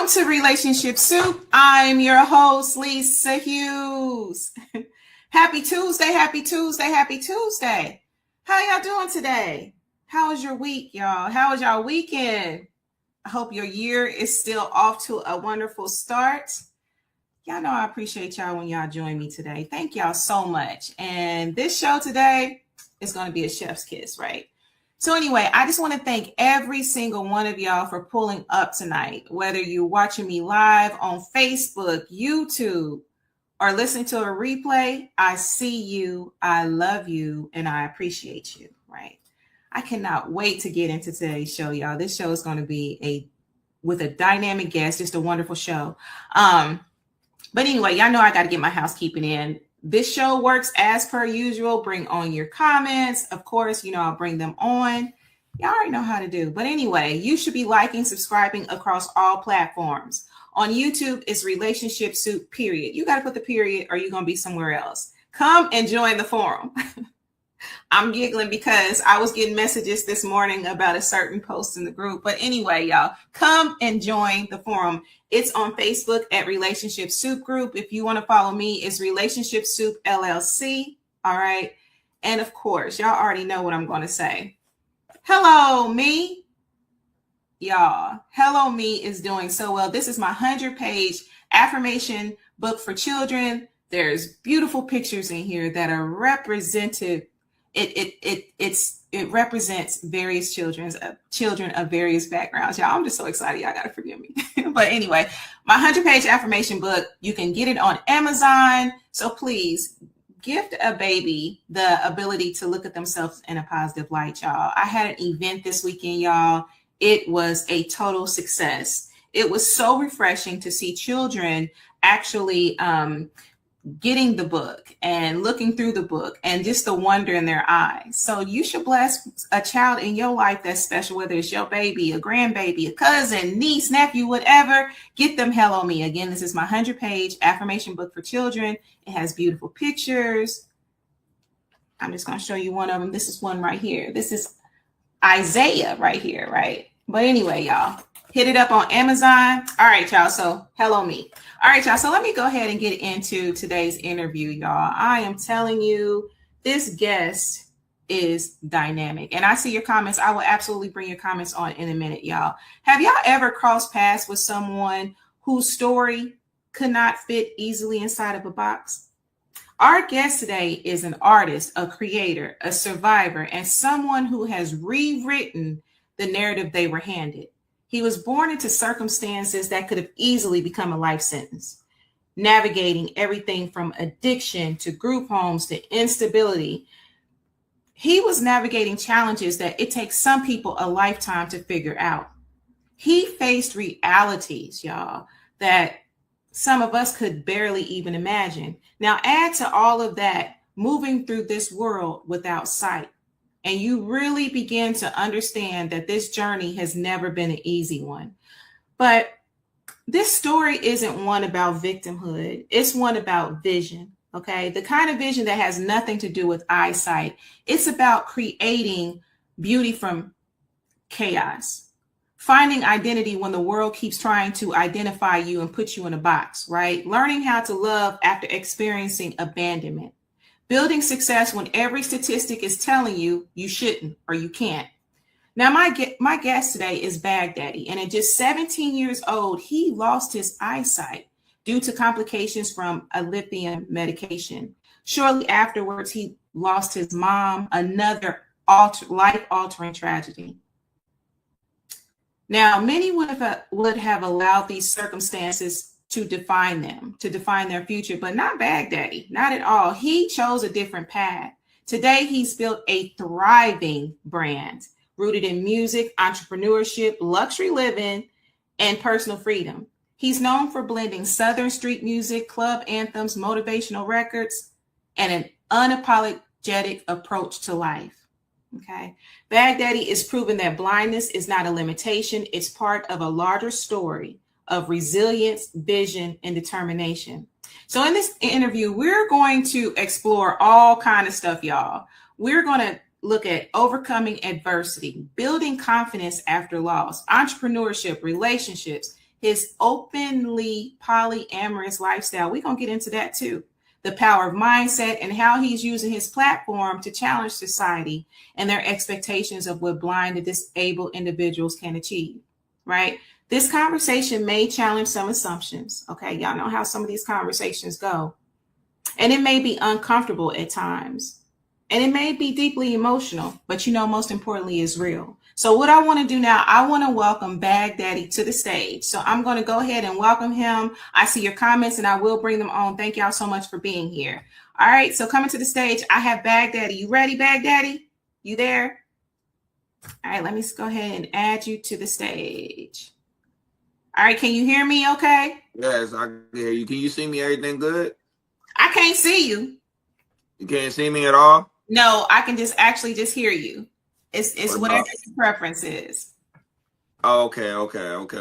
Welcome to Relationship Soup. I'm your host, Lisa Hughes. Happy Tuesday, happy Tuesday, happy Tuesday. How y'all doing today? How was your week, y'all? How was y'all weekend? I hope your year is still off to a wonderful start. Y'all know I appreciate y'all when y'all join me today. Thank y'all so much. And this show today is going to be a chef's kiss, right? So anyway, I just want to thank every single one of y'all for pulling up tonight, whether you're watching me live on Facebook, YouTube, or listening to a replay. I see you, I love you, and I appreciate you, right? I cannot wait to get into today's show, y'all. This show is going to be with a dynamic guest, just a wonderful show. But anyway, y'all know I got to get my housekeeping in. This show works as per usual. Bring on your comments. Of course, you know, I'll bring them on. Y'all already know how to do. But anyway, you should be liking, subscribing across all platforms. On YouTube, it's Relationship Soup, period. You got to put the period or you're going to be somewhere else. Come and join the forum. I'm giggling because I was getting messages this morning about a certain post in the group. But anyway, y'all, come and join the forum. It's on Facebook at Relationship Soup Group. If you want to follow me, it's Relationship Soup LLC. All right. And of course, y'all already know what I'm going to say. Hello, me. Y'all, Hello Me is doing so well. This is my 100-page affirmation book for children. There's beautiful pictures in here that are representative. It represents various children of various backgrounds. Y'all, I'm just so excited. Y'all gotta forgive me. But anyway, my 100-page affirmation book, you can get it on Amazon. So please gift a baby the ability to look at themselves in a positive light, y'all. I had an event this weekend, y'all. It was a total success. It was so refreshing to see children actually getting the book and looking through the book and just the wonder in their eyes. So you should bless a child in your life that's special, whether it's your baby, a grandbaby, a cousin, niece, nephew, whatever. Get them Hello Me. Again, this is my 100-page affirmation book for children. It has beautiful pictures. I'm just going to show you one of them. This is one right here. This is Isaiah right here, right? But anyway, y'all, hit it up on Amazon. All right, y'all. So Hello Me. All right, y'all. So let me go ahead and get into today's interview, y'all. I am telling you, this guest is dynamic. And I see your comments. I will absolutely bring your comments on in a minute, y'all. Have y'all ever crossed paths with someone whose story could not fit easily inside of a box? Our guest today is an artist, a creator, a survivor, and someone who has rewritten the narrative they were handed. He was born into circumstances that could have easily become a life sentence, navigating everything from addiction to group homes to instability. He was navigating challenges that it takes some people a lifetime to figure out. He faced realities, y'all, that some of us could barely even imagine. Now add to all of that, moving through this world without sight. And you really begin to understand that this journey has never been an easy one. But this story isn't one about victimhood. It's one about vision, okay? The kind of vision that has nothing to do with eyesight. It's about creating beauty from chaos, finding identity when the world keeps trying to identify you and put you in a box, right? Learning how to love after experiencing abandonment. Building success when every statistic is telling you you shouldn't or you can't. Now, my guest today is Baghdaddy, and at just 17 years old, he lost his eyesight due to complications from a lithium medication. Shortly afterwards, he lost his mom, another life-altering tragedy. Now, many would have allowed these circumstances to define them, to define their future, but not Baghdaddy, not at all. He chose a different path. Today, he's built a thriving brand rooted in music, entrepreneurship, luxury living, and personal freedom. He's known for blending Southern street music, club anthems, motivational records, and an unapologetic approach to life. Okay. Baghdaddy is proving that blindness is not a limitation. It's part of a larger story of resilience, vision, and determination. So in this interview, we're going to explore all kind of stuff, y'all. We're going to look at overcoming adversity, building confidence after loss, entrepreneurship, relationships, his openly polyamorous lifestyle. We're going to get into that too. The power of mindset and how he's using his platform to challenge society and their expectations of what blind and disabled individuals can achieve, right? This conversation may challenge some assumptions. Okay, y'all know how some of these conversations go. And it may be uncomfortable at times. And it may be deeply emotional, but most importantly, is real. So what I want to do now, I want to welcome Baghdaddy to the stage. So I'm going to go ahead and welcome him. I see your comments and I will bring them on. Thank y'all so much for being here. All right, so coming to the stage, I have Baghdaddy. You ready, Baghdaddy? You there? All right, let me go ahead and add you to the stage. All right, can you hear me okay? Yes, I can hear you. Can you see me? Everything good? I can't see you. You can't see me at all? No, I can just hear you. It's whatever your preference is. Okay.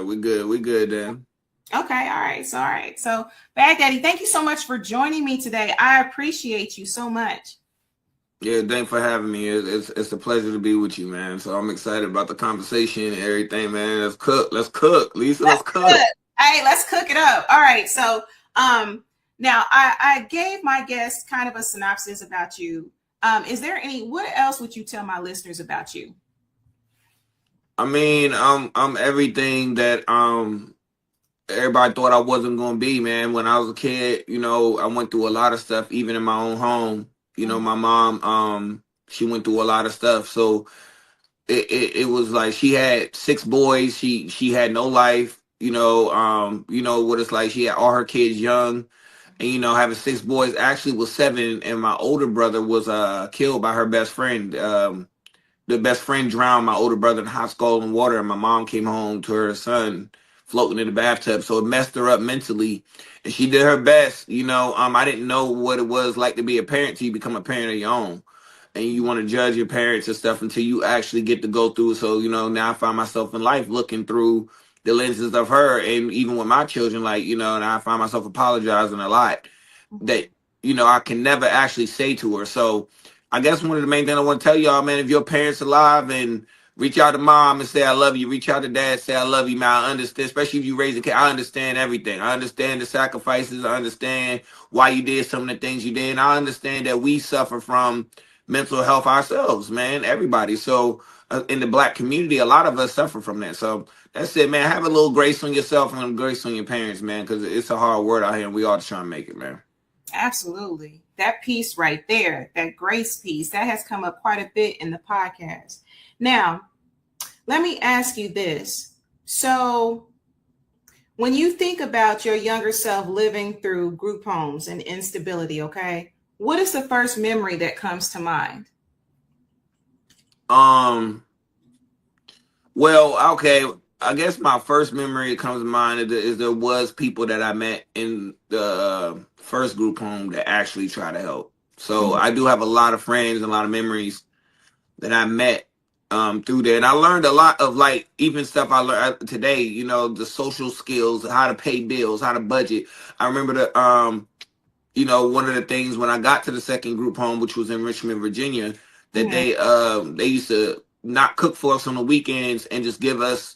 We good then. Okay, all right. So Baghdaddy, thank you so much for joining me today. I appreciate you so much. Yeah, thanks for having me. It's a pleasure to be with you, man. So I'm excited about the conversation and everything, man. Let's cook, Lisa. Let's cook. Hey, let's cook it up. All right. So now I gave my guests kind of a synopsis about you. Is there what else would you tell my listeners about you? I mean, I'm everything that everybody thought I wasn't gonna be, man. When I was a kid, I went through a lot of stuff, even in my own home. My mom, she went through a lot of stuff. So it was like she had 6 boys. She had no life. You know what it's like. She had all her kids young. And having 6 boys, actually was 7, and my older brother was killed by her best friend. The best friend drowned my older brother in hot scalding water, and my mom came home to her son floating in the bathtub. So it messed her up mentally, and she did her best. I didn't know what it was like to be a parent till you become a parent of your own, and you want to judge your parents and stuff until you actually get to go through. So now I find myself in life looking through the lenses of her, and even with my children, and I find myself apologizing a lot that I can never actually say to her. So I guess one of the main things I want to tell y'all, man, if your parents alive, and reach out to mom and say I love you, reach out to dad, say I love you, man. I understand, especially if you raise a kid. I understand everything. I understand the sacrifices. I understand why you did some of the things you did, and I understand that we suffer from mental health ourselves, man. Everybody. So in the Black community, a lot of us suffer from that. So that's it, man. Have a little grace on yourself and a little grace on your parents, man, because it's a hard word out here, and we all just trying to make it, man. Absolutely. That piece right there, that grace piece, that has come up quite a bit in the podcast. Now, let me ask you this. So when you think about your younger self living through group homes and instability, okay, what is the first memory that comes to mind? Well, okay. I guess my first memory that comes to mind is there was people that I met in the first group home that actually try to help. So I do have a lot of friends and a lot of memories that I met through there. And I learned a lot of even stuff I learned today, the social skills, how to pay bills, how to budget. I remember one of the things when I got to the second group home, which was in Richmond, Virginia, that they used to not cook for us on the weekends and just give us,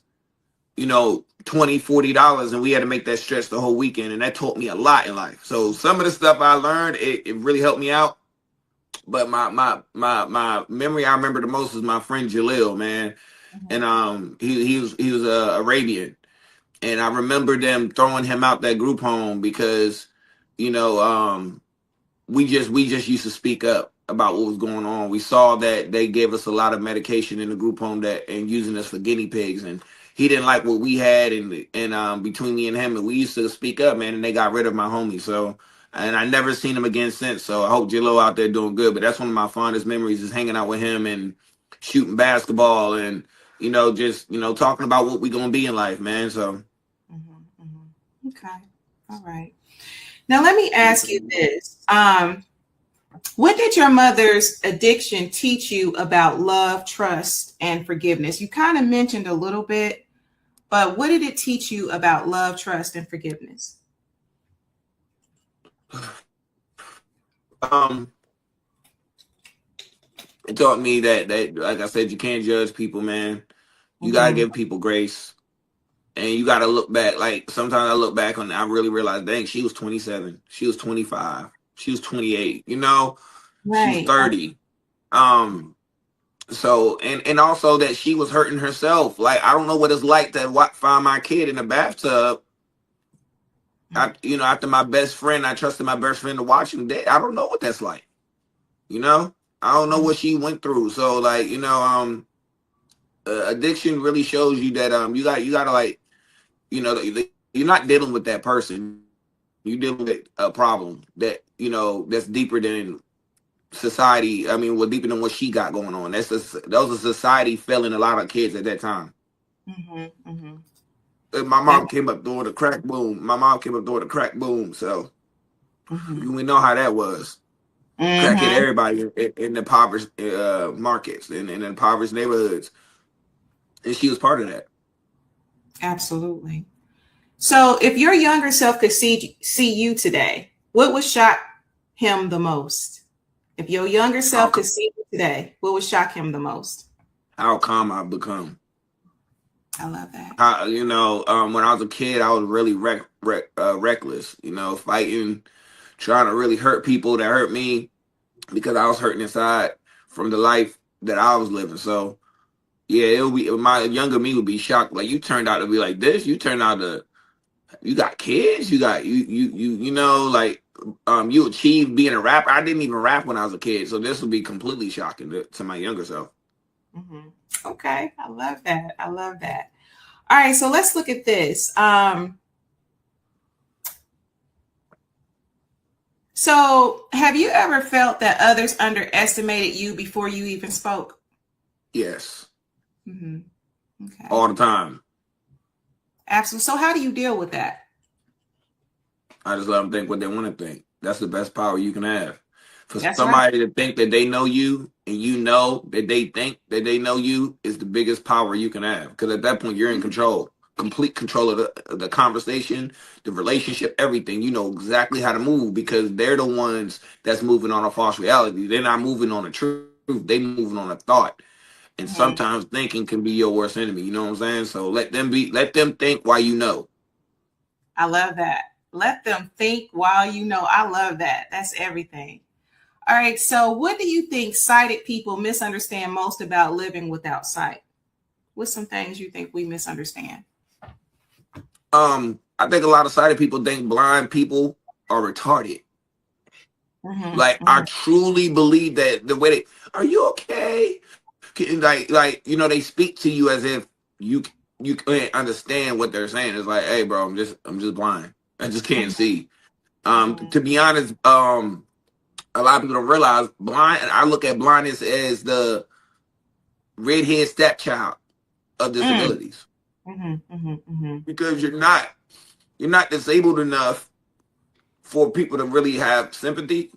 $20, $40, and we had to make that stretch the whole weekend. And that taught me a lot in life. So some of the stuff I learned, it really helped me out. But my memory I remember the most is my friend Jalil, man. And he was Arabian. And I remember them throwing him out that group home because, we just used to speak up about what was going on. We saw that they gave us a lot of medication in the group home and using us for guinea pigs, and he didn't like what we had, and between me and him, and we used to speak up, man, and they got rid of my homie. So, and I never seen him again since. So I hope J-Lo out there doing good. But that's one of my fondest memories is hanging out with him and shooting basketball and just talking about what we gonna be in life, man. So okay, all right. Now let me ask you this. What did your mother's addiction teach you about love, trust, and forgiveness? You kind of mentioned a little bit, but what did it teach you about love, trust, and forgiveness? It taught me that like I said, you can't judge people, man. You gotta give people grace. And you got to look back. Like sometimes I look back on, I really realize, dang, she was 27, she was 25, she was 28. You know, she was Right. 30. So and also that she was hurting herself. Like I don't know what it's like to find my kid in the bathtub. After my best friend, I trusted my best friend to watch him dead. I don't know what that's like. You know, I don't know what she went through. So like, addiction really shows you that you gotta like, you're not dealing with that person. You're dealing with a problem that that's deeper than society. I mean, well, deeper than what she got going on. That was a society failing a lot of kids at that time. Mm-hmm, mm-hmm. My mom came up during the crack boom. So we know how that was. Crack hit everybody in the impoverished markets and in impoverished neighborhoods, and she was part of that. Absolutely. So, if your younger self could see you today, what would shock him the most? If your younger self could see you today, what would shock him the most? How calm I've become. I love that. When I was a kid, I was really reckless. Fighting, trying to really hurt people that hurt me because I was hurting inside from the life that I was living. So, yeah, my younger me would be shocked. Like, you turned out to be like this. You turned out to, you got kids. You got you achieved being a rapper. I didn't even rap when I was a kid, so this would be completely shocking to my younger self. Mm-hmm. Okay, I love that. I love that. All right, so let's look at this. So, have you ever felt that others underestimated you before you even spoke? Yes. Mm-hmm. Okay. All the time. Absolutely. So, how do you deal with that? I just let them think what they want to think. That's the best power you can have. For That's somebody to think that they know you and you know that they think that they know you is the biggest power you can have. Because at that point, you're in control, complete control of the conversation, the relationship, everything. You know exactly how to move because they're the ones that's moving on a false reality. They're not moving on a truth. They're moving on a thought. And sometimes thinking can be your worst enemy. You know what I'm saying? So let them think while you know. I love that. Let them think while you know. I love that. That's everything. All right. So what do you think sighted people misunderstand most about living without sight? What's some things you think we misunderstand? I think a lot of sighted people think blind people are retarded. I truly believe that the way are you okay? They speak to you as if you can't understand what they're saying. It's like, hey, bro, I'm just blind. I just can't see. To be honest, a lot of people don't realize blind. I look at blindness as the redhead stepchild of disabilities. Because you're not disabled enough for people to really have sympathy,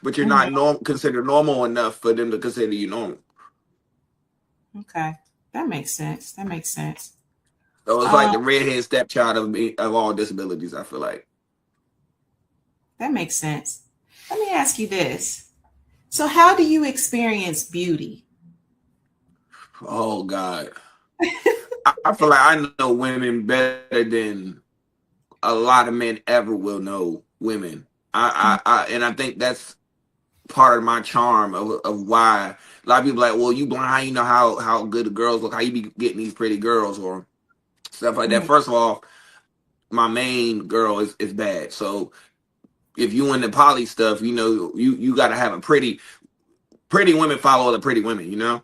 but you're not considered normal enough for them to consider you normal. Okay, that makes sense. So it's like the redhead stepchild of all disabilities, I feel like. That makes sense. Let me ask you this. So how do you experience beauty? Oh, God. I feel like I know women better than a lot of men ever will know women. And I think that's part of my charm of why a lot of people are like, well, you blind, how you know how good the girls look, how you be getting these pretty girls or stuff like that. First of all, my main girl is bad. So if you in the poly stuff, you got to have a pretty women follow other pretty women,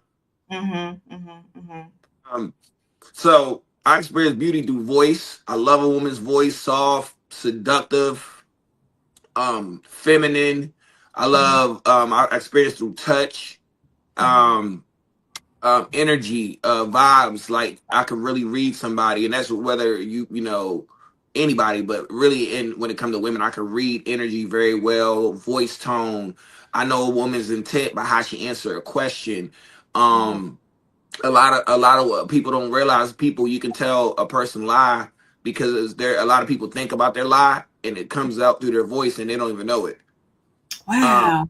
So I experience beauty through voice. I love a woman's voice, soft, seductive, feminine. I love I experience through touch, energy, vibes. Like I can really read somebody, and that's whether anybody, but really when it comes to women, I can read energy very well, voice tone. I know a woman's intent by how she answers a question. A lot of people don't realize you can tell a person lie because a lot of people think about their lie and it comes out through their voice and they don't even know it. Wow.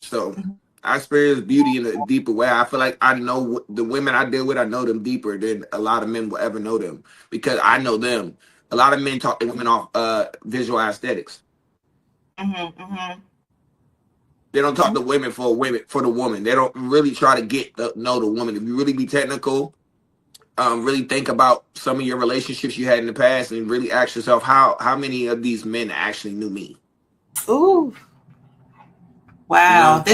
So I experience beauty in a deeper way. I feel like I know the women I deal with. I know them deeper than a lot of men will ever know them because I know them. A lot of men talk to women off visual aesthetics. Mm-hmm, mm-hmm. They don't talk to women for the woman. They don't really try to know the woman. If you really be technical, really think about some of your relationships you had in the past, and really ask yourself how many of these men actually knew me. Ooh, You wow. know.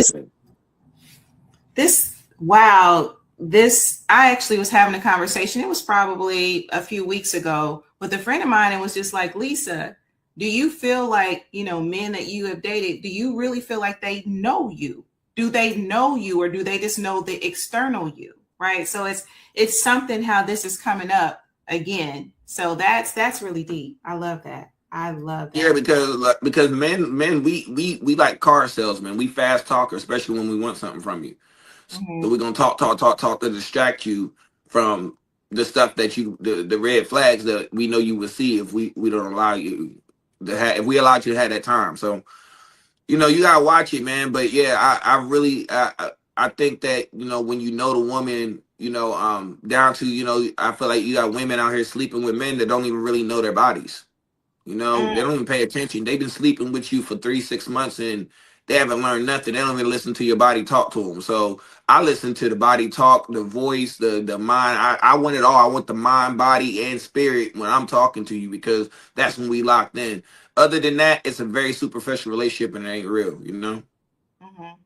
This I actually was having a conversation. It was probably a few weeks ago with a friend of mine and was just like, Lisa, do you feel like, men that you have dated, do you really feel like they know you? Do they know you, or do they just know the external you? Right. So it's something how this is coming up again. So that's really deep. I love that. I love that. Yeah, because men we like car salesmen. We fast talkers, especially when we want something from you. Mm-hmm. So we're gonna talk to distract you from the stuff that the red flags that we know you will see if we don't allow you to have, if we allowed you to have that time. So you gotta watch it, man. But yeah, I really I think that when you know the woman, down to I feel like you got women out here sleeping with men that don't even really know their bodies. They don't even pay attention. They've been sleeping with you for 3-6 months and they haven't learned nothing. They don't even listen to your body talk to them. So I listen to the body talk, the voice, the mind. I want it all. I want the mind, body, and spirit when I'm talking to you, because that's when we locked in. Other than that, it's a very superficial relationship and it ain't real.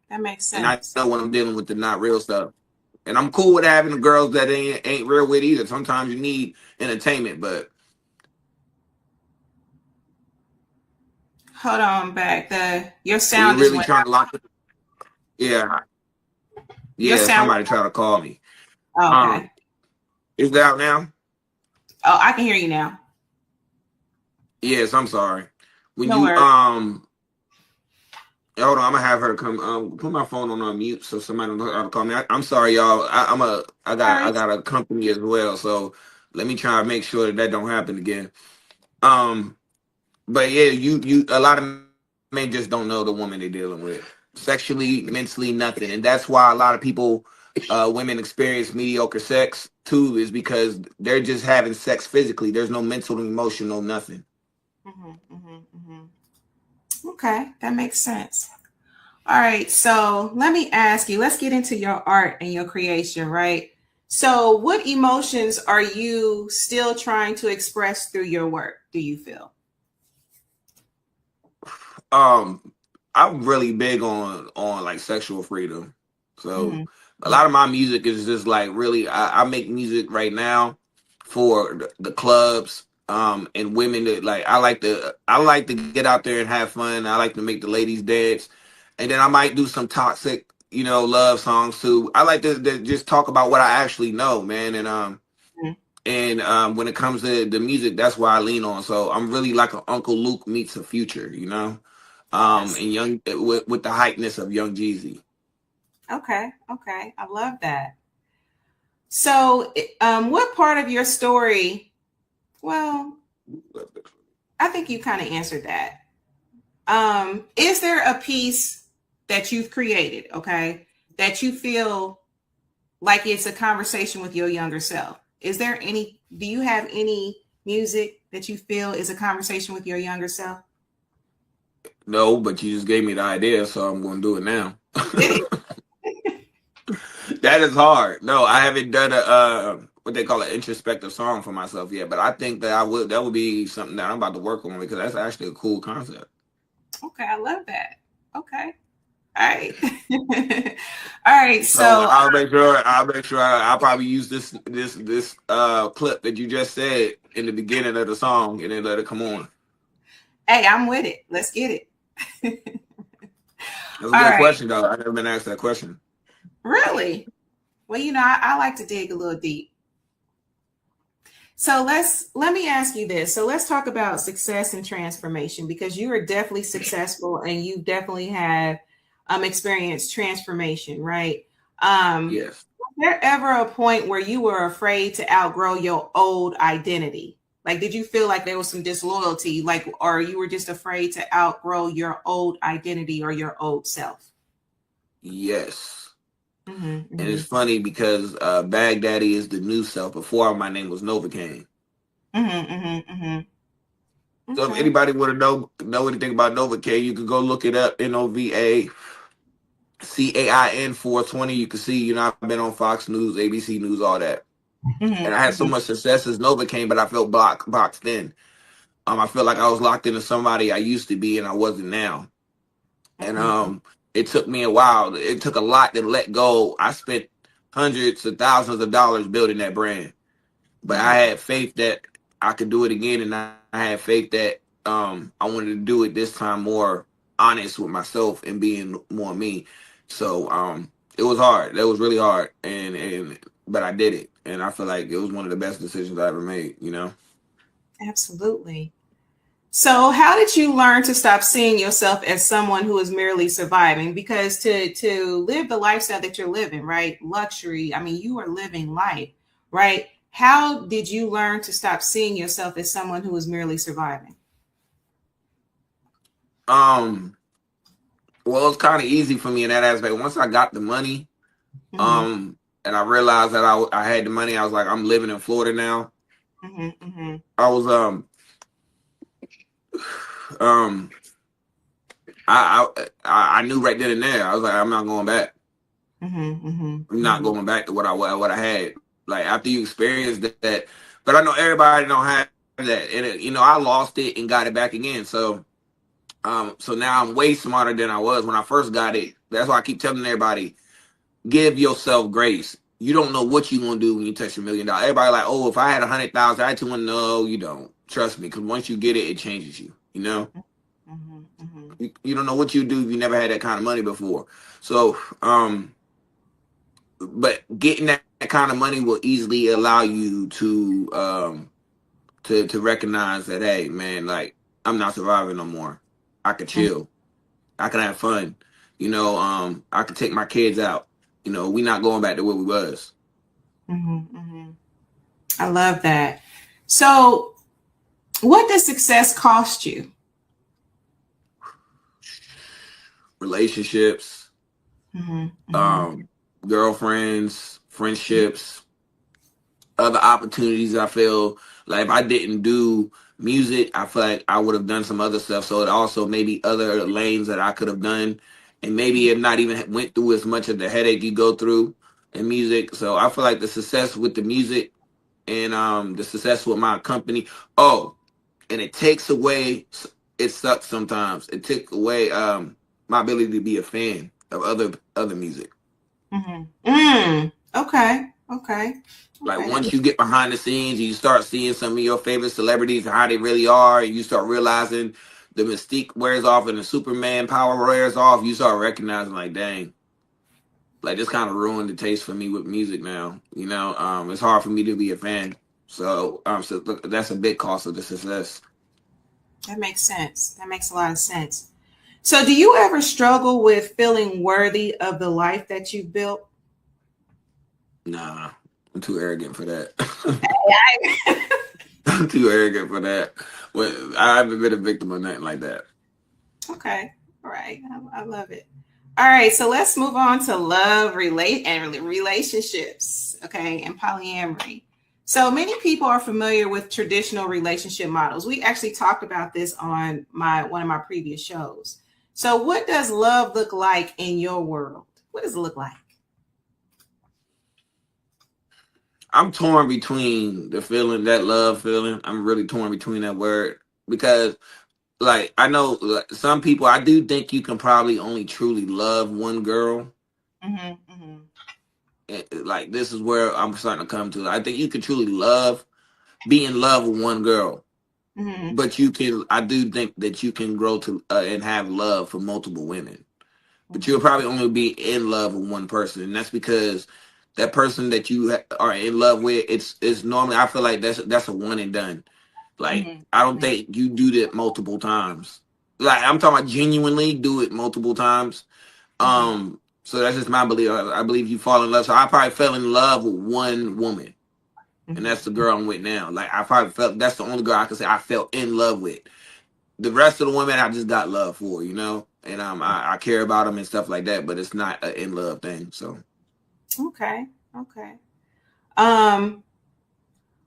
That makes sense. And I know when I'm dealing with the not real stuff. And I'm cool with having the girls that ain't real with either. Sometimes you need entertainment, but hold on back. Your when sound you're is really went trying out. to lock it. Yeah. Your Yeah, sound. somebody try to call me. Oh, okay. Is it out now? Oh, I can hear you now. Yes, I'm sorry. When No you worries. hold on, I'm gonna have her come put my phone on mute so somebody don't call me. I'm sorry, y'all. I got a company as well, so let me try to make sure that don't happen again. But yeah, you a lot of men just don't know the woman they're dealing with. Sexually, mentally, nothing. And that's why a lot of people women experience mediocre sex too, is because they're just having sex physically. There's no mental, emotional, nothing. Okay, that makes sense. All right, so let me ask you, let's get into your art and your creation, right? So what emotions are you still trying to express through your work, do you feel? I'm really big on like sexual freedom. So a lot of my music is just like really I make music right now for the clubs and women that like I like to get out there and have fun. I like to make the ladies dance. And then I might do some toxic, love songs too. I like to just talk about what I actually know, man. And when it comes to the music, that's why I lean on. So I'm really like an Uncle Luke meets a Future. Yes. And young with the hypeness of Young Jeezy. Okay, I love that. So what part of your story, well, I think you kind of answered that. Is there a piece that you've created, okay, that you feel like it's a conversation with your younger self? Do you have any music that you feel is a conversation with your younger self? No, but you just gave me the idea, so I'm going to do it now. That is hard. No, I haven't done a what they call an introspective song for myself yet, but I think that that would be something that I'm about to work on because that's actually a cool concept. Okay, I love that. Okay. All right. All right. So So I'll probably use this clip that you just said in the beginning of the song and then let it come on. hey, I'm with it. Let's get it. That's a good question though. I've never been asked that question. Really? Well, I like to dig a little deep. So let me ask you this. So let's talk about success and transformation, because you are definitely successful and you definitely have experienced transformation, right? Yes. Was there ever a point where you were afraid to outgrow your old identity? Like, did you feel like there was some disloyalty, like, or you were just afraid to outgrow your old identity or your old self? Yes. Mm-hmm, And mm-hmm, it's funny because Baghdaddy is the new self. Before my name was Novocaine. mm-hmm, mm-hmm, mm-hmm. So if Okay. anybody would have know anything about Novocaine, you could go look it up. NOVACAIN 420. You can see, I've been on Fox News, ABC News, all that. Mm-hmm, And I had so mm-hmm, much success as Novocaine, but I felt boxed in. I felt like I was locked into somebody I used to be and I wasn't now. And mm-hmm, it took me a while. It took a lot to let go. I spent hundreds of thousands of dollars building that brand, but I mm-hmm. had faith that I could do it again, and I had faith that I wanted to do it this time more honest with myself and being more me. So it was hard. That was really hard, and but I did it, and I feel like it was one of the best decisions I ever made. Absolutely. So, how did you learn to stop seeing yourself as someone who is merely surviving? Because to live the lifestyle that you're living, right? Luxury. I mean, you are living life, right? How did you learn to stop seeing yourself as someone who is merely surviving? Um, well, it's kind of easy for me in that aspect. Once I got the money, Mm-hmm, um, and I realized that I had the money, I was like, I'm living in Florida now. mm-hmm, mm-hmm, I was um I knew right then and there. I was like, I'm not going back. mm-hmm, I'm mm-hmm, not mm-hmm, going back to what I had. Like after you experience that, but I know everybody don't have that, and I lost it and got it back again. So now I'm way smarter than I was when I first got it. That's why I keep telling everybody, give yourself grace. You don't know what you're gonna do when you touch $1 million. Everybody like, oh, if I had 100,000, I 200. No, you don't. Trust me, because once you get it, it changes you. mm-hmm, mm-hmm, You don't know what you do if you never had that kind of money before. So, but getting that kind of money will easily allow you to recognize that, hey, man, like I'm not surviving no more. I could chill. I can have fun. I could take my kids out. We not going back to where we was. mm-hmm, mm-hmm. I love that. So, what does success cost you? Relationships, Mm-hmm, mm-hmm, um, girlfriends, friendships, other opportunities. I feel like if I didn't do music, I feel like I would have done some other stuff. So it also maybe other lanes that I could have done, and maybe if not even went through as much of the headache you go through in music. So I feel like the success with the music and the success with my company. Oh, and it takes away. It sucks sometimes. It took away my ability to be a fan of other music. mm-hmm. Mm. Okay. Okay. Like Okay. once you get behind the scenes, you start seeing some of your favorite celebrities and how they really are, and you start realizing the mystique wears off and the Superman power wears off. You start recognizing, like, dang, like this kind of ruined the taste for me with music now. It's hard for me to be a fan. So look, that's a big cost of the success. That makes sense. That makes a lot of sense. So, do you ever struggle with feeling worthy of the life that you've built? Nah, I'm too arrogant for that. I'm too arrogant for that. Well, I haven't been a victim of nothing like that. Okay. All right. I love it. All right. So let's move on to love, relationships. Okay. And polyamory. So many people are familiar with traditional relationship models. We actually talked about this on one of my previous shows. So what does love look like in your world? What does it look like? I'm torn between the feeling, that love feeling. I'm really torn between that word because, like, I know like, some people, I do think you can probably only truly love one girl. Mm-hmm, mm-hmm, Like, this is where I'm starting to come to. I think you can truly be in love with one girl, mm-hmm, but I do think that you can grow to and have love for multiple women. But you'll probably only be in love with one person, and that's because that person that you are in love with, it's normally, I feel like that's a one and done. Like mm-hmm, I don't think you do that multiple times. Like I'm talking about genuinely do it multiple times. mm-hmm, So that's just my belief. I believe you fall in love. So I probably fell in love with one woman, and mm-hmm, that's the girl I'm with now. Like I probably felt that's the only girl I can say I felt in love with. The rest of the women I just got love for. and I care about them and stuff like that, but it's not an in love thing. So Okay. Okay.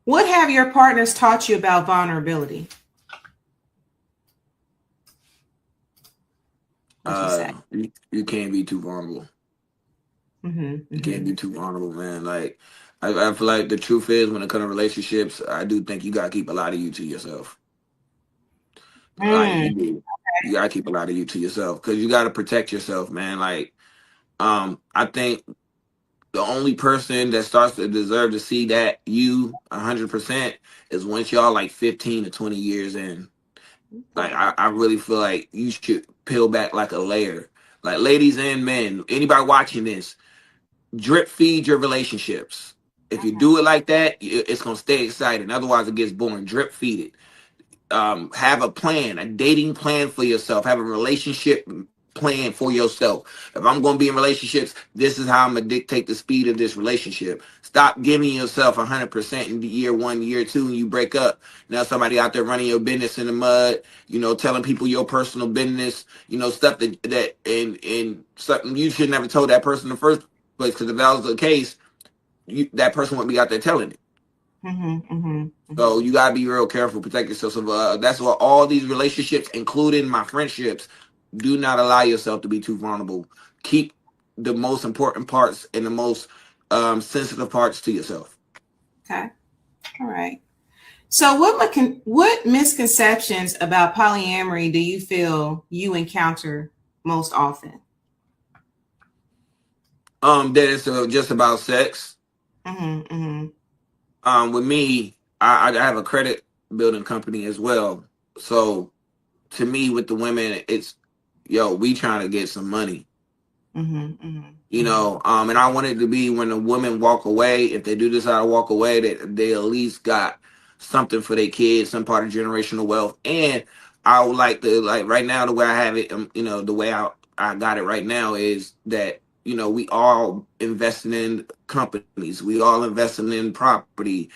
What have your partners taught you about vulnerability? What'd you say? you can't be too vulnerable. Mm-hmm, You can't mm-hmm. be too vulnerable, man. Like I feel like the truth is when it comes to relationships, I do think you gotta keep a lot of you to yourself. Like Mm, you do. You gotta keep a lot of you to yourself because you gotta protect yourself, man. Like, I think the only person that starts to deserve to see that you 100% is once y'all like 15 to 20 years in. Like, okay. I really feel like you should peel back like a layer. Like, ladies and men, anybody watching this, drip feed your relationships. If you Mhm, do it like that, it's gonna stay exciting. Otherwise, it gets boring. Drip feed it. Have a plan, a dating plan for yourself. Have a relationship plan for yourself. If I'm going to be in relationships, this is how I'm going to dictate the speed of this relationship. Stop giving yourself 100% in the year one, year two, and you break up. Now somebody out there running your business in the mud, telling people your personal business, stuff and something you should never told that person in the first place. Because if that was the case, that person wouldn't be out there telling it. mhm, mhm, So mhm. you gotta be real careful, protect yourself. So that's what all these relationships, including my friendships, do not allow yourself to be too vulnerable. Keep the most important parts and the most sensitive parts to yourself. Okay. All right. So, what misconceptions about polyamory do you feel you encounter most often? That it's just about sex. Mm-hmm, mm-hmm, With me, I have a credit building company as well. So to me, with the women, it's we trying to get some money. mm-hmm, mm-hmm, And I want it to be when the women walk away, if they do decide to walk away, that they at least got something for their kids, some part of generational wealth. And I would like to, like right now, the way I have it, the way I got it right now is that, we all investing in companies, we all investing in property,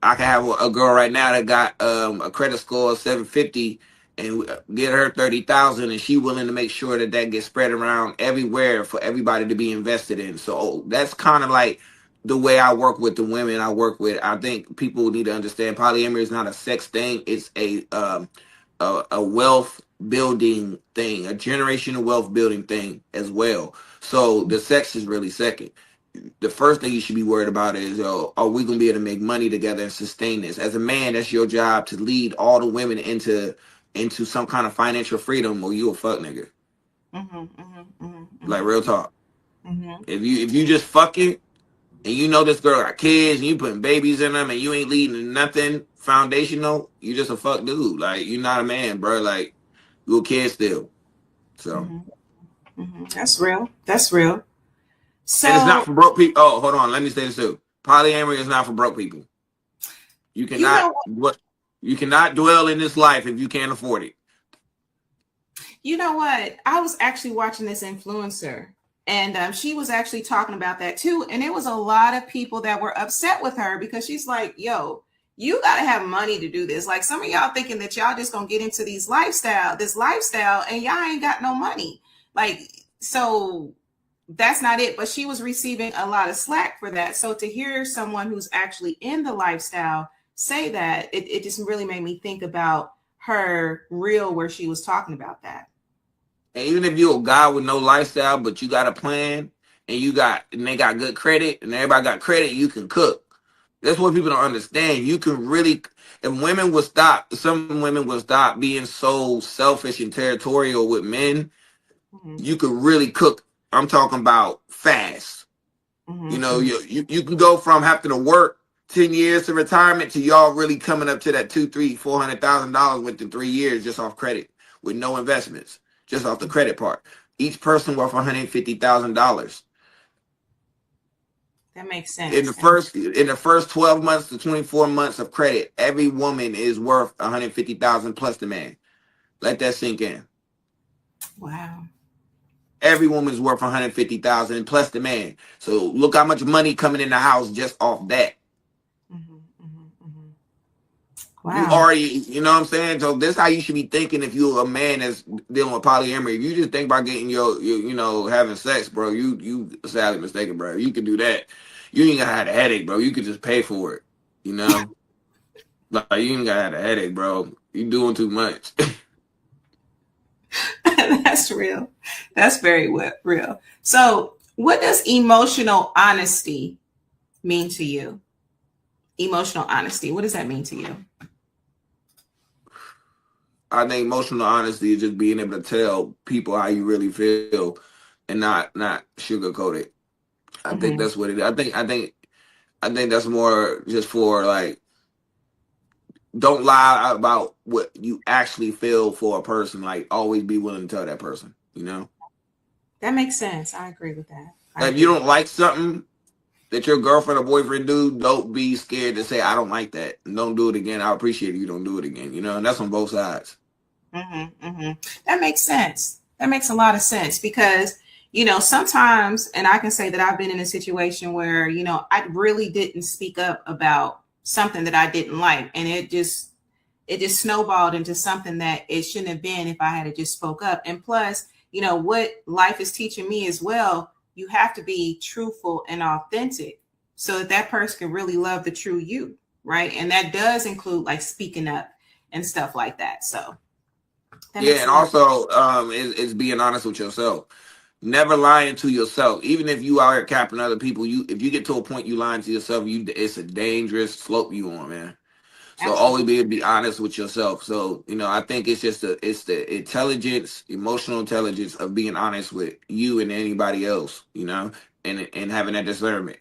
I can have a girl right now that got a credit score of 750 and get her 30,000, and she willing to make sure that that gets spread around everywhere for everybody to be invested in. So that's kind of like the way I work with the women I work with. I think people need to understand polyamory is not a sex thing; it's a wealth building thing, a generational wealth building thing as well. So the sex is really second. The first thing you should be worried about is, are we gonna be able to make money together and sustain this? As a man, that's your job to lead all the women into some kind of financial freedom, or you a fuck nigga. mm-hmm, mm-hmm, Like mm-hmm, real talk. mm-hmm. If you just fucking and you know this girl got kids and you putting babies in them and you ain't leading nothing foundational, you just a fuck dude. Like you're not a man, bro. Like you a kid still. So Mm-hmm, mm-hmm. That's real. That's real. and it's not So, for broke people. Oh, hold on, let me say this too. Polyamory is not for broke people. You you cannot know, what you cannot dwell in this life if you can't afford it. You know what? I was actually watching this influencer, and she was actually talking about that too. And it was a lot of people that were upset with her because she's like, "Yo, you got to have money to do this." Like some of y'all thinking that y'all just gonna get into this lifestyle, and y'all ain't got no money. Like so, that's not it. But she was receiving a lot of slack for that. So to hear someone who's actually in the lifestyle say that, it just really made me think about her reel where she was talking about that. And even if you're a guy with no lifestyle, but you got a plan and they got good credit and everybody got credit, you can cook. That's what people don't understand. You can really, if women would stop, some women would stop being so selfish and territorial with men, Mhm, you could really cook. I'm talking about fast. mhm, mhm. You can go from having to work 10 years to retirement to y'all really coming up to that two, three, $400,000 within 3 years just off credit with no investments, just off the credit part. Each person worth $150,000. That makes In sense. the first 12 months to 24 months of credit, every woman is worth 150,000 plus the man. Let that sink in. Wow. Every woman's worth 150,000 plus the man. So look how much money coming in the house just off that. Mhm, mhm, mhm. You Wow. already, you know what I'm saying? So this how you should be thinking if you're a man that's dealing with polyamory. If you just think about getting your you know, having sex, bro, you sadly mistaken, bro. You can do that. You ain't gotta have a headache, bro. You could just pay for it. You know? Like you ain't gotta have a headache, bro. You doing too much. That's real. That's very real. So, what does emotional honesty mean to you? Emotional honesty. What does that mean to you? I think emotional honesty is just being able to tell people how you really feel and not sugarcoat it. I think Mm-hmm. that's what it is. I think that's more just for like don't lie about what you actually feel for a person. Like always be willing to tell that person, you know? That makes sense. I agree with that. I Like if you agree. don't like something that your girlfriend or boyfriend do, don't be scared to say I don't like that. And don't do it again. I appreciate it. You don't do it again. You know, and that's on both sides. Mm-hmm, mm-hmm. That makes sense. That makes a lot of sense because, sometimes, and I can say that I've been in a situation where, I really didn't speak up about something that I didn't like. And it just snowballed into something that it shouldn't have been if I had just spoke up. And plus, what life is teaching me as well, you have to be truthful and authentic so that that person can really love the true you, right? And that does include like speaking up and stuff like that. So that Yeah, makes a and lot. also is being honest with yourself. Never lying to yourself. Even if you are capping other people, if you get to a point you lying to yourself, it's a dangerous slope you on, man. So always Absolutely. be able to be honest with yourself. So, I think it's just it's the intelligence, emotional intelligence of being honest with you and anybody else, and having that discernment.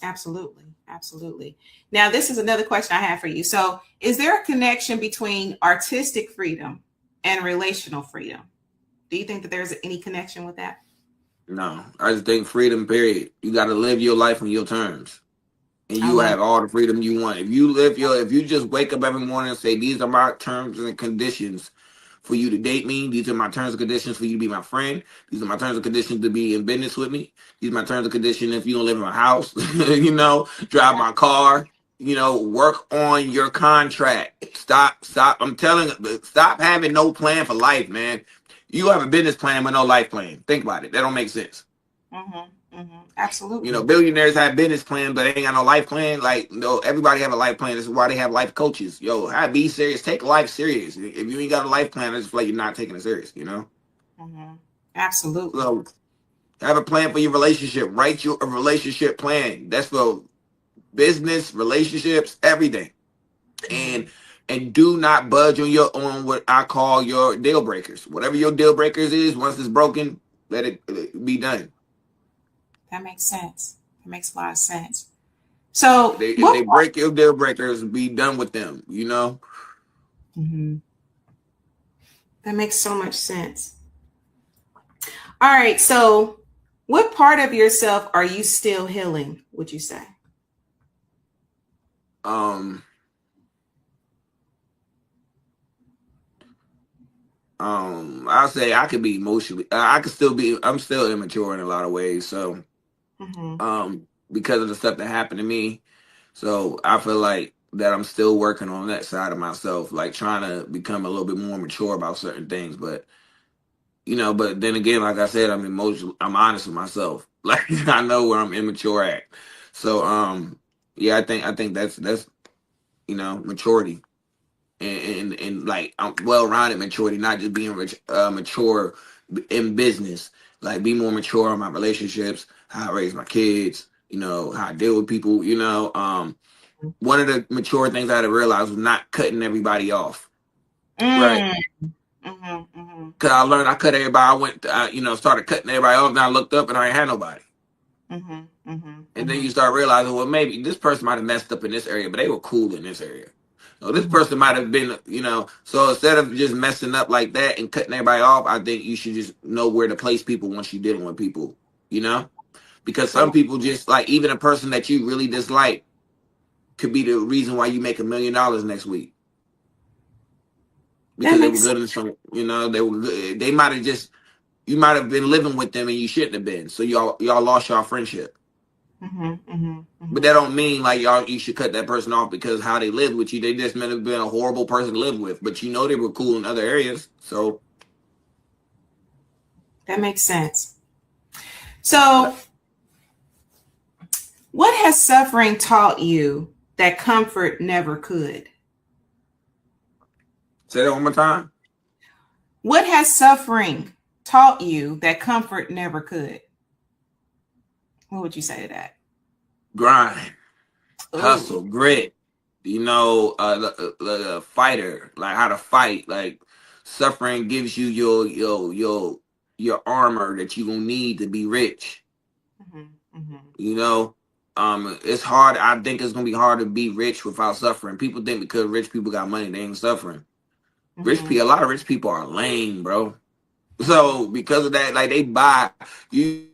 Absolutely. Absolutely. Now, this is another question I have for you. So, is there a connection between artistic freedom and relational freedom? Do you think that there's any connection with that? No, I just think freedom, period. You got to live your life on your terms. And I you love have all the freedom you want. If you just wake up every morning and say, these are my terms and conditions for you to date me. These are my terms and conditions for you to be my friend. These are my terms and conditions to be in business with me. These are my terms and conditions if you don't live in my house, drive my car, work on your contract. Stop. Stop having no plan for life, man. You have a business plan with no life plan. Think about it. That don't make sense. Mm-hmm, mm-hmm. Absolutely. Billionaires have business plan, but they ain't got no life plan. Like, no, everybody have a life plan. This is why they have life coaches. Be serious. Take life serious. If you ain't got a life plan, I just feel like you're not taking it serious. Mm-hmm. Absolutely. So have a plan for your relationship. Write you a relationship plan. That's for business, relationships, everything. Mm-hmm. And do not budge on what I call your deal breakers. Whatever your deal breakers is, once it's broken, let it be done. That makes sense. That makes a lot of sense. So, If what they break your deal breakers, be done with them. Mhm. That makes so much sense. All right. So, what part of yourself are you still healing, would you say? Um, I'll say I could be emotionally. I could still be. I'm still immature in a lot of ways. So, Mm-hmm. because of the stuff that happened to me, so I feel like that I'm still working on that side of myself, like trying to become a little bit more mature about certain things. But but then again, like I said, I'm emotional. I'm honest with myself. Like I know where I'm immature at. So, yeah, I think that's maturity. And like well-rounded maturity, not just being mature in business. Like be more mature on my relationships, how I raise my kids, how I deal with people. One of the mature things I had to realize was not cutting everybody off. Right. Mm. Mm-hmm. Mm-hmm. Cause I learned I cut everybody. I went, started cutting everybody off. And I looked up and I ain't had nobody. Mm-hmm. Mm-hmm. And then Mm-hmm. you start realizing, well, maybe this person might have messed up in this area, but they were cool in this area. So this Mm-hmm. person might have been. So instead of just messing up like that and cutting everybody off, I think you should just know where to place people once you're dealing with people, because Yeah, some people just like, even a person that you really dislike could be the reason why you make $1 million next week that because they were makes sense. good in some, they were good. They might have just, you might have been living with them and you shouldn't have been. So y'all lost y'all friendship. But that don't mean like you should cut that person off because how they lived with you. They just may have been a horrible person to live with, but you know they were cool in other areas. So that makes sense. So, what has suffering taught you that comfort never could? Say that one more time. What has suffering taught you that comfort never could? What would you say to that? Grind, Ooh. hustle, grit. You know, the fighter, like how to fight. Like suffering gives you your armor that you gonna need to be rich. You know, it's hard. I think it's gonna be hard to be rich without suffering. People think because rich people got money, they ain't suffering. A lot of rich people are lame, bro. So because of that, like they buy you.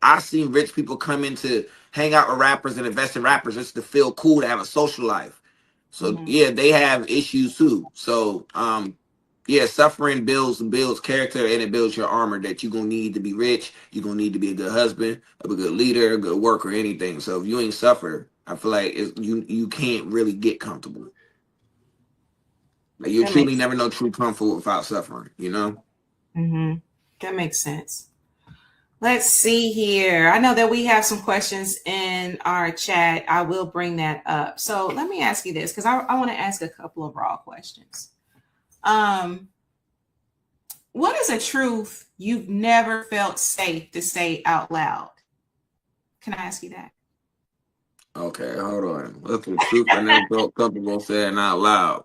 I seen rich people come in to hang out with rappers and invest in rappers just to feel cool to have a social life. So yeah, they have issues too. So yeah, suffering builds character and it builds your armor that you're gonna need to be rich. You're gonna need to be a good husband, a good leader, a good worker, anything. So if you ain't suffer, I feel like you can't really get comfortable. Like you truly never know true comfort without suffering, you know? That makes sense. Let's see here. I know that we have some questions in our chat. I will bring that up. So let me ask you this, because I want to ask a couple of raw questions. What is a truth you've never felt safe to say out loud? Can I ask you that? Okay, hold on. What's the truth I never felt comfortable saying out loud?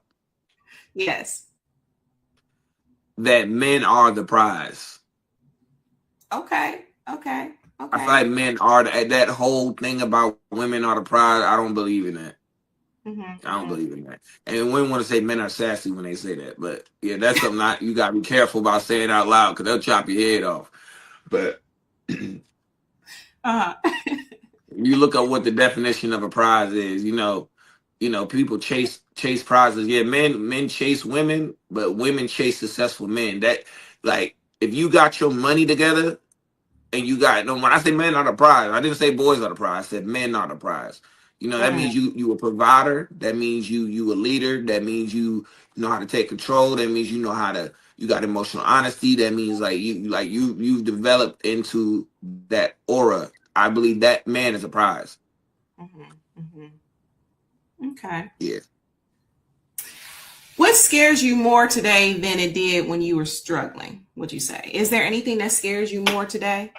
Yes. That men are the prize. Okay. I feel like men are that whole thing about women are the prize. I don't believe in that. I don't believe in that. And women want to say men are sassy when they say that. But yeah, that's something you gotta be careful about saying out loud because they'll chop your head off. But you look up what the definition of a prize is, you know, people chase prizes. Yeah, men chase women, but women chase successful men. That like if you got your money together and you got when I say men are the prize, I didn't say boys are the prize, I said men are the prize. You know, that means you a provider, that means you a leader, that means you know how to take control, that means you got emotional honesty, that means you've developed into that aura. I believe that man is a prize. Okay. Yeah. What scares you more today than it did when you were struggling, would you say? Is there anything that scares you more today?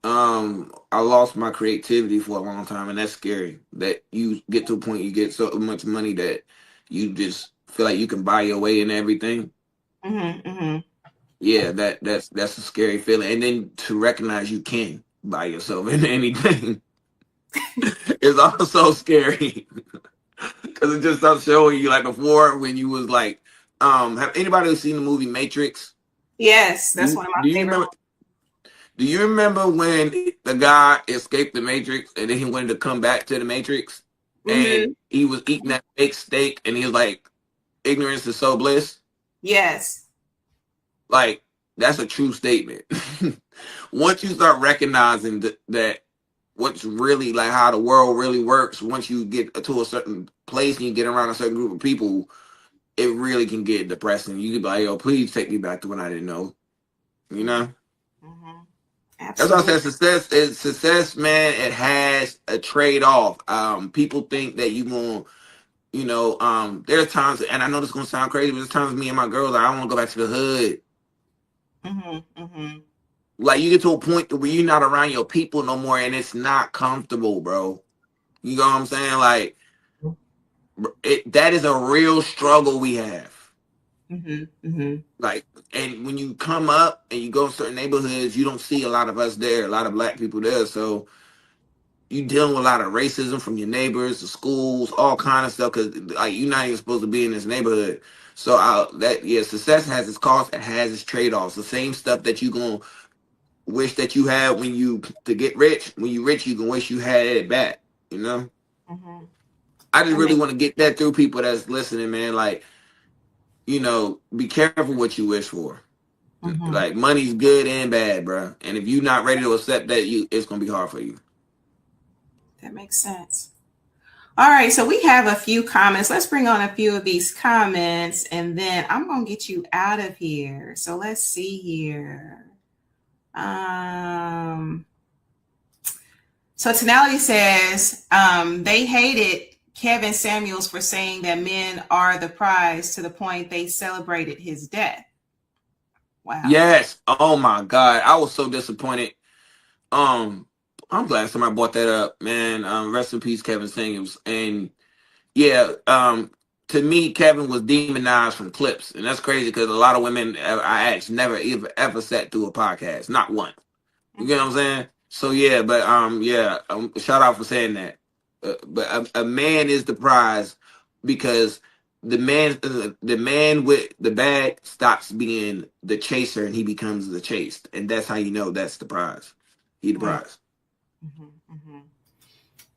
I lost my creativity for a long time, and that's scary. That you get to a point you get so much money that you just feel like you can buy your way in everything. Yeah, that's a scary feeling. And then to recognize you can buy yourself in anything is also scary. Because it just starts showing you like before when you was like, have anybody seen the movie Matrix? Yes, that's one of my favorite. Do you remember when the guy escaped the Matrix and then he wanted to come back to the Matrix and he was eating that fake steak and he was like, ignorance is so bliss? Yes. Like, that's a true statement. Once you start recognizing that what's really like how the world really works, once you get to a certain place and you get around a certain group of people, it really can get depressing. You can be like, yo, please take me back to when I didn't know. You know? That's why I said success, man, it has a trade-off. People think that you gonna, there's times, and I know this is gonna sound crazy, but there's times me and my girls, I don't want to go back to the hood. Like you get to a point where you're not around your people no more, and it's not comfortable, bro. You know what I'm saying? Like, that is a real struggle we have. Like, and when you come up and you go to certain neighborhoods, you don't see a lot of us there, a lot of black people there. So you dealing with a lot of racism from your neighbors, the schools, all kind of stuff. Because like you're not even supposed to be in this neighborhood. So success has its cost. It has its trade-offs. The same stuff that you gonna wish that you had to get rich. When you rich, you can wish you had it back. You know. I just really want to get that through people that's listening, man. Like, be careful what you wish for. Like money's good and bad, bro. And if you're not ready to accept that, it's gonna be hard for you. That makes sense. All right, so we have a few comments. Let's bring on a few of these comments, and then I'm gonna get you out of here. So let's see here. So Tonality says they hated Kevin Samuels for saying that men are the prize to the point they celebrated his death. Wow. Yes. Oh my God. I was so disappointed. I'm glad somebody brought that up, man. Rest in peace, Kevin Samuels. And yeah, to me, Kevin was demonized from clips, and that's crazy because a lot of women I asked never ever sat through a podcast, not one. You get what I'm saying? So yeah, but shout out for saying that. But a man is the prize because the man with the bag stops being the chaser and he becomes the chased, and that's how you know that's the prize. He the prize.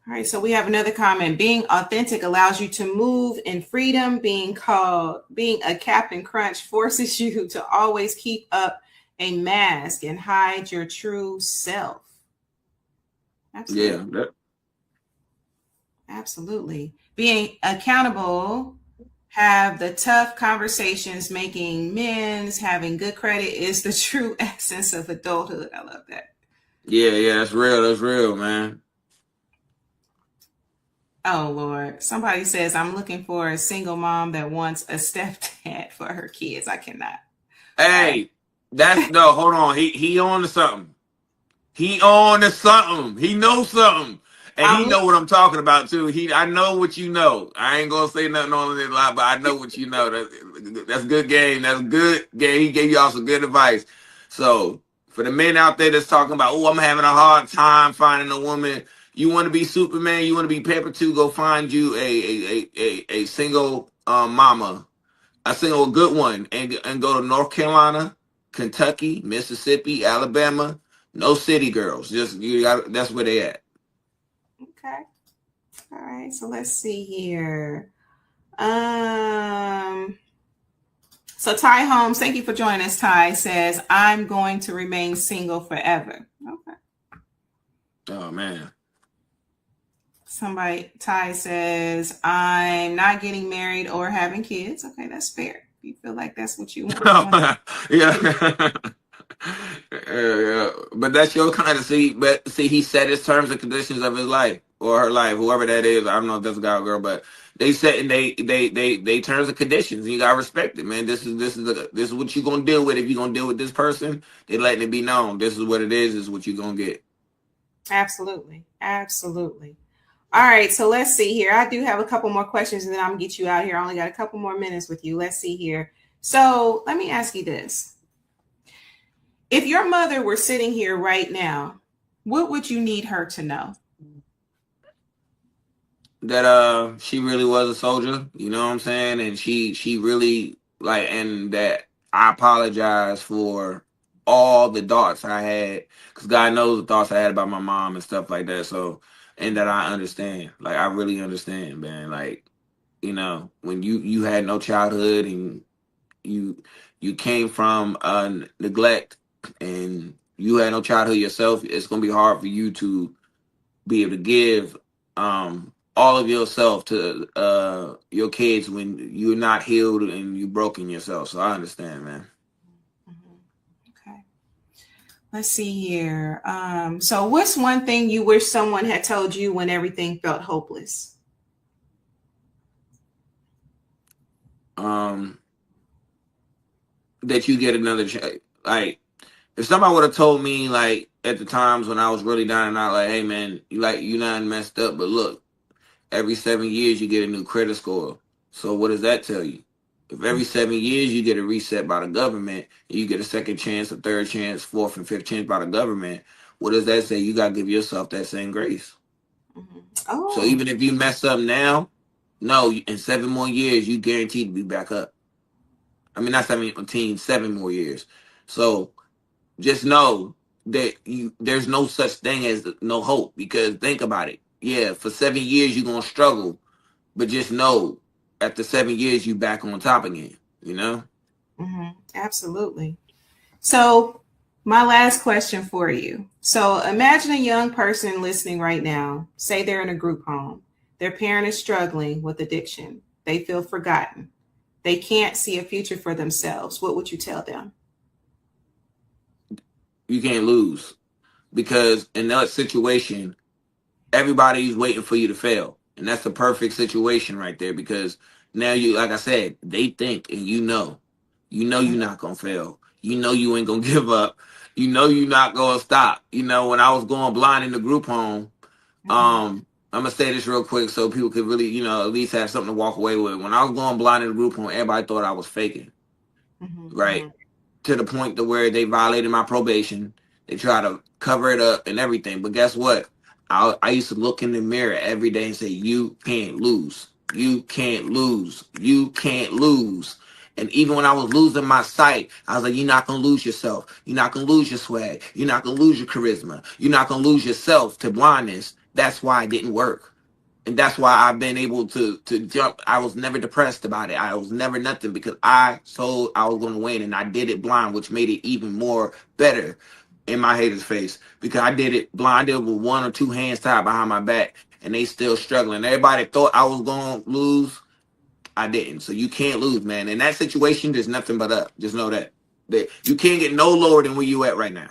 All right, so we have another comment. Being authentic allows you to move in freedom. Being a Captain Crunch forces you to always keep up a mask and hide your true self. Absolutely. Yeah. Absolutely. Being accountable, have the tough conversations, making amends, having good credit is the true essence of adulthood. I love that. Yeah, that's real. That's real, man. Oh, Lord. Somebody says, I'm looking for a single mom that wants a stepdad for her kids. I cannot. Hey, no, hold on. He on to something. He on to something. He knows something. And he know what I'm talking about, too. I know what you know. I ain't going to say nothing on this line, but I know what you know. That's good game. That's good game. He gave y'all some good advice. So, for the men out there that's talking about, I'm having a hard time finding a woman. You want to be Superman, you want to be Pepper too, go find you a single mama, a single good one, and go to North Carolina, Kentucky, Mississippi, Alabama. No city girls. That's where they at. Okay. All right. So let's see here. So Ty Holmes, thank you for joining us. Ty says, I'm going to remain single forever. Okay. Oh man. Ty says, I'm not getting married or having kids. Okay, that's fair. You feel like that's what you want. Yeah. Yeah. But that's your kind of see. But see, he set his terms and conditions of his life or her life, whoever that is. I don't know if that's a guy or girl, but they set and they terms and conditions. And you gotta respect it, man. This is what you're gonna deal with. If you're gonna deal with this person, they letting it be known. This is what it is. This is what you're gonna get. Absolutely. All right, so let's see here. I do have a couple more questions and then I'm gonna get you out here. I only got a couple more minutes with you. Let's see here. So let me ask you this. If your mother were sitting here right now, what would you need her to know? That she really was a soldier, you know what I'm saying? And she really and that I apologize for all the thoughts I had, because God knows the thoughts I had about my mom and stuff like that. So, and that I understand, I really understand, man. When you had no childhood and you came from neglect and you had no childhood yourself, it's gonna be hard for you to be able to give all of yourself to your kids when you're not healed and you're broken yourself. So I understand, man. Okay. Let's see here. So what's one thing you wish someone had told you when everything felt hopeless? That you get another chance. If somebody would have told me at the times when I was really down and out, hey man, you not messed up, but look, every 7 years you get a new credit score. So what does that tell you? If every 7 years you get a reset by the government, and you get a second chance, a third chance, fourth and fifth chance by the government, what does that say? You gotta give yourself that same grace. Mm-hmm. Oh. So even if you mess up now, no, in 7 more years you guaranteed to be back up. I mean, not 17, 7 more years. So just know that there's no such thing as no hope, because think about it. Yeah, for 7 years you're gonna struggle, but just know after 7 years you back on top again. You know. Mm-hmm. Absolutely. So my last question for you. So imagine a young person listening right now, say they're in a group home. Their parent is struggling with addiction. They feel forgotten. They can't see a future for themselves. What would you tell them? You can't lose, because in that situation, everybody's waiting for you to fail. And that's the perfect situation right there, because now you, like I said, they think, and you're not gonna fail. You know you ain't gonna give up. You know you're not gonna stop. When I was going blind in the group home, Mm-hmm. I'm gonna say this real quick so people could really, at least have something to walk away with. When I was going blind in the group home, everybody thought I was faking, right? Mm-hmm. To the point to where they violated my probation. They try to cover it up and everything. But guess what? I used to look in the mirror every day and say, you can't lose. You can't lose. You can't lose. And even when I was losing my sight, I was like, you're not going to lose yourself. You're not going to lose your swag. You're not going to lose your charisma. You're not going to lose yourself to blindness. That's why it didn't work. And that's why I've been able to jump. I was never depressed about it. I was never nothing, because I told I was going to win, and I did it blind, which made it even more better in my haters' face, because I did it blinded with one or two hands tied behind my back, and they still struggling. Everybody thought I was going to lose. I didn't. So you can't lose, man. In that situation, there's nothing but up. Just know that you can't get no lower than where you at right now.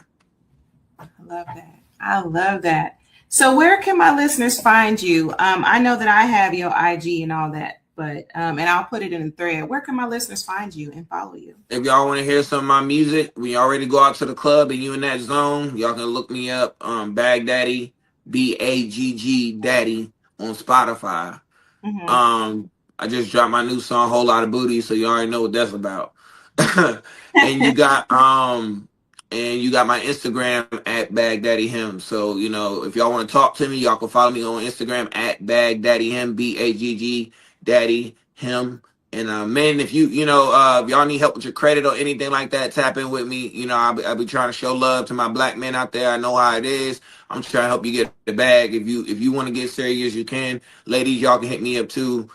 I love that. I love that. So where can my listeners find you? I know that I have your IG and all that, but and I'll put it in a thread. Where can my listeners find you and follow you? If y'all want to hear some of my music, when you already go out to the club and you in that zone, y'all can look me up, Baghdaddy, BAGG Daddy on Spotify. Mm-hmm. I just dropped my new song, Whole Lot of Booty, so you already know what that's about. and you got my Instagram at Baghdaddy Him. So, if y'all want to talk to me, y'all can follow me on Instagram at Baghdaddy Him, BAGG Daddy Him. And man, if if y'all need help with your credit or anything like that, tap in with me. I'll be trying to show love to my black men out there. I know how it is. I'm trying to help you get the bag. If you want to get serious, you can. Ladies, y'all can hit me up too.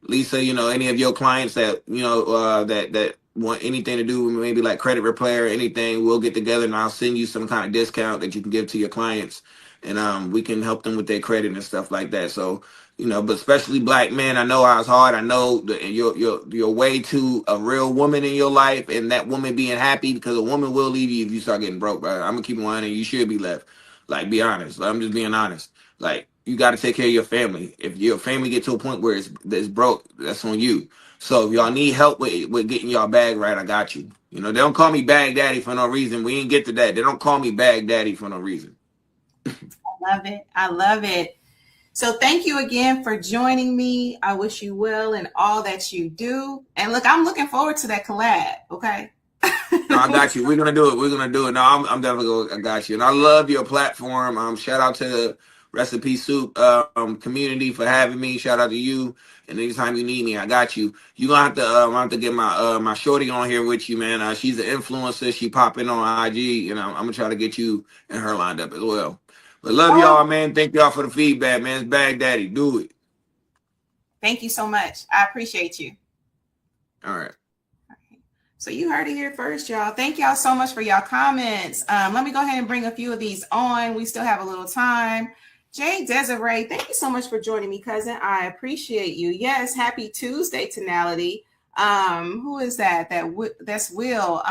Lisa, any of your clients that that want anything to do with maybe like credit repair or anything, we'll get together and I'll send you some kind of discount that you can give to your clients, and we can help them with their credit and stuff like that. So, but especially black men, I know how it's hard. I know that you're way to a real woman in your life, and that woman being happy, because a woman will leave you if you start getting broke, bro. I'm gonna keep on, and you should be left. Like, be honest. I'm just being honest. Like, you got to take care of your family. If your family get to a point where it's broke, that's on you. So if y'all need help with getting y'all bag right, I got you. They don't call me Bag Daddy for no reason. We ain't get to that. They don't call me Bag Daddy for no reason. I love it. I love it. So thank you again for joining me. I wish you well in all that you do. And look, I'm looking forward to that collab. Okay. No, I got you. We're gonna do it. We're gonna do it. No, I'm definitely I got you. And I love your platform. Shout out to the Recipe Soup community for having me. Shout out to you. And anytime you need me, I got you. You gonna have to get my shorty on here with you, man. She's an influencer. She popping on IG, and I'm gonna try to get you and her lined up as well. But love y'all, man. Thank y'all for the feedback, man. It's Baghdaddy. Do it. Thank you so much. I appreciate you. All right. So you heard it here first, y'all. Thank y'all so much for y'all comments. Let me go ahead and bring a few of these on. We still have a little time. Jay Desiree, thank you so much for joining me, cousin. I appreciate you. Yes, happy Tuesday, Tonality. Who is that? That's Will.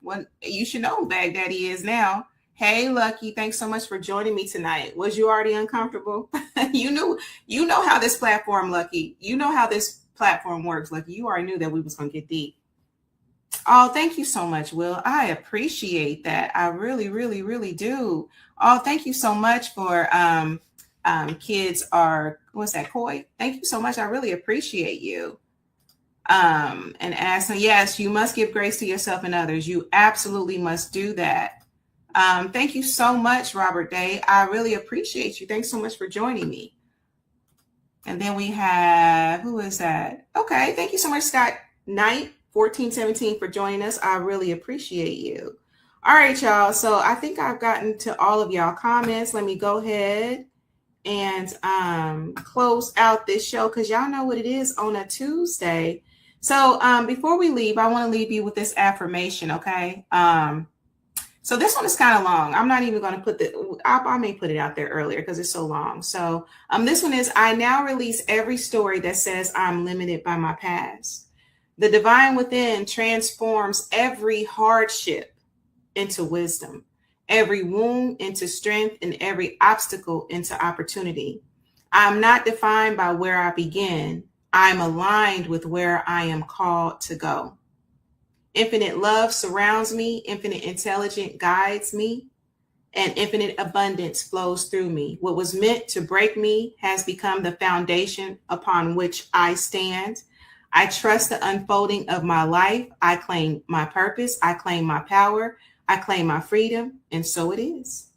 When you should know who Baghdaddy is now. Hey, Lucky, thanks so much for joining me tonight. Was you already uncomfortable? You know how this platform, Lucky. You know how this platform works, Lucky. You already knew that we was gonna get deep. Oh, thank you so much, Will. I appreciate that. I really, really, really do. Oh, thank you so much for kids are, what's that, Koi? Thank you so much. I really appreciate you. And asking, yes, you must give grace to yourself and others. You absolutely must do that. Thank you so much, Robert Day. I really appreciate you. Thanks so much for joining me. And then we have, who is that? Okay, thank you so much, Scott Knight. 1417 for joining us. I really appreciate you. All right, y'all. So I think I've gotten to all of y'all comments. Let me go ahead and close out this show, because y'all know what it is on a Tuesday. So before we leave, I want to leave you with this affirmation, okay? So this one is kind of long. I'm not even going to put I may put it out there earlier because it's so long. So this one is, I now release every story that says I'm limited by my past. The divine within transforms every hardship into wisdom, every wound into strength, and every obstacle into opportunity. I'm not defined by where I begin. I'm aligned with where I am called to go. Infinite love surrounds me, infinite intelligence guides me, and infinite abundance flows through me. What was meant to break me has become the foundation upon which I stand. I trust the unfolding of my life. I claim my purpose. I claim my power. I claim my freedom. And so it is,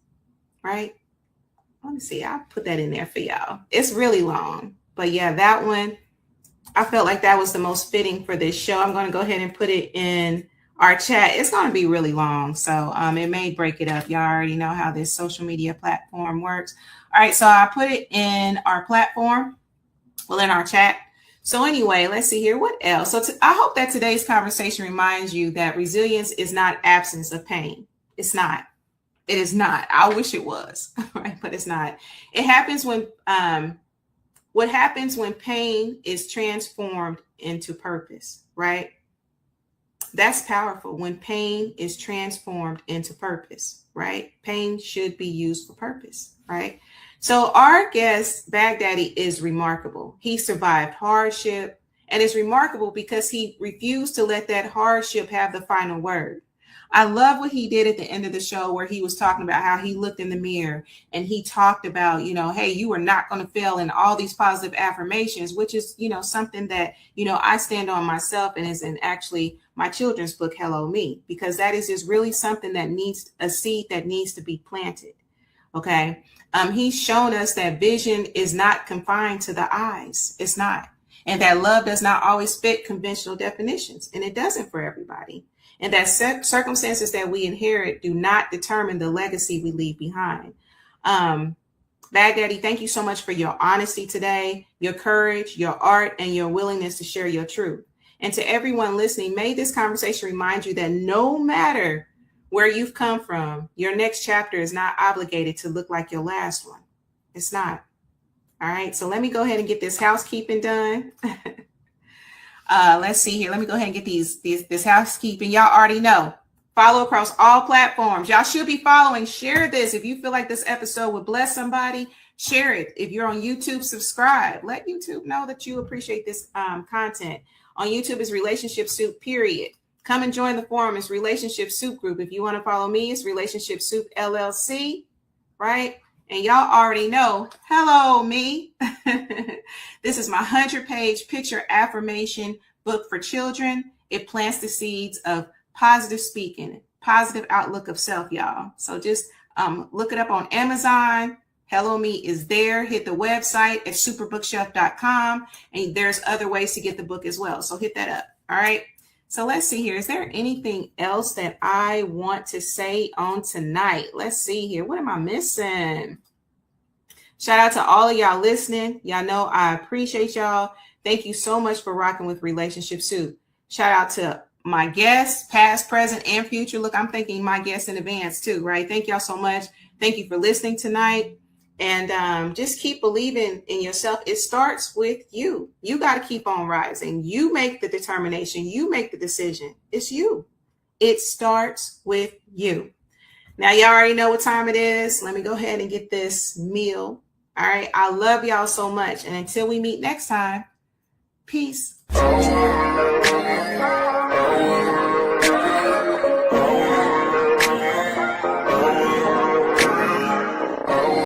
right? Let me see. I'll put that in there for y'all. It's really long, but yeah, that one, I felt like that was the most fitting for this show. I'm going to go ahead and put it in our chat. It's going to be really long, so it may break it up. Y'all already know how this social media platform works. All right, so I put it in our platform, well, in our chat. So anyway, let's see here. What else? So I hope that today's conversation reminds you that resilience is not absence of pain. It's not. It is not. I wish it was, right? But it's not. It happens when what happens when pain is transformed into purpose, right? That's powerful. When pain is transformed into purpose, right? Pain should be used for purpose, right? So our guest, Baghdadi, is remarkable. He survived hardship, and it's remarkable because he refused to let that hardship have the final word. I love what he did at the end of the show where he was talking about how he looked in the mirror and he talked about, hey, you are not going to fail, in all these positive affirmations, which is, something that, I stand on myself and is in actually my children's book, Hello Me, because that is just really something that needs a seed that needs to be planted. Okay. He's shown us that vision is not confined to the eyes. It's not. And that love does not always fit conventional definitions. And it doesn't for everybody. And that circumstances that we inherit do not determine the legacy we leave behind. Baghdadi, thank you so much for your honesty today, your courage, your art, and your willingness to share your truth. And to everyone listening, may this conversation remind you that no matter where you've come from, your next chapter is not obligated to look like your last one. It's not. All right. So let me go ahead and get this housekeeping done. Let's see here. Let me go ahead and get this housekeeping. Y'all already know. Follow across all platforms. Y'all should be following. Share this. If you feel like this episode would bless somebody, share it. If you're on YouTube, subscribe. Let YouTube know that you appreciate this content. On YouTube is Relationship Soup, period. Come and join the forum. It's Relationship Soup Group. If you want to follow me, it's Relationship Soup LLC, right? And y'all already know, hello, me. This is my 100-page picture affirmation book for children. It plants the seeds of positive speaking, positive outlook of self, y'all. So just look it up on Amazon. Hello Me is there. Hit the website at superbookshelf.com. And there's other ways to get the book as well. So hit that up. All right. So let's see here. Is there anything else that I want to say on tonight? Let's see here. What am I missing? Shout out to all of y'all listening. Y'all know I appreciate y'all. Thank you so much for rocking with Relationship Soup. Shout out to my guests, past, present, and future. Look, I'm thanking my guests in advance too, right? Thank y'all so much. Thank you for listening tonight. And just keep believing in yourself. It starts with you. You got to keep on rising. You make the determination. You make the decision. It's you. It starts with you. Now, y'all already know what time it is. Let me go ahead and get this meal. All right. I love y'all so much. And until we meet next time, peace.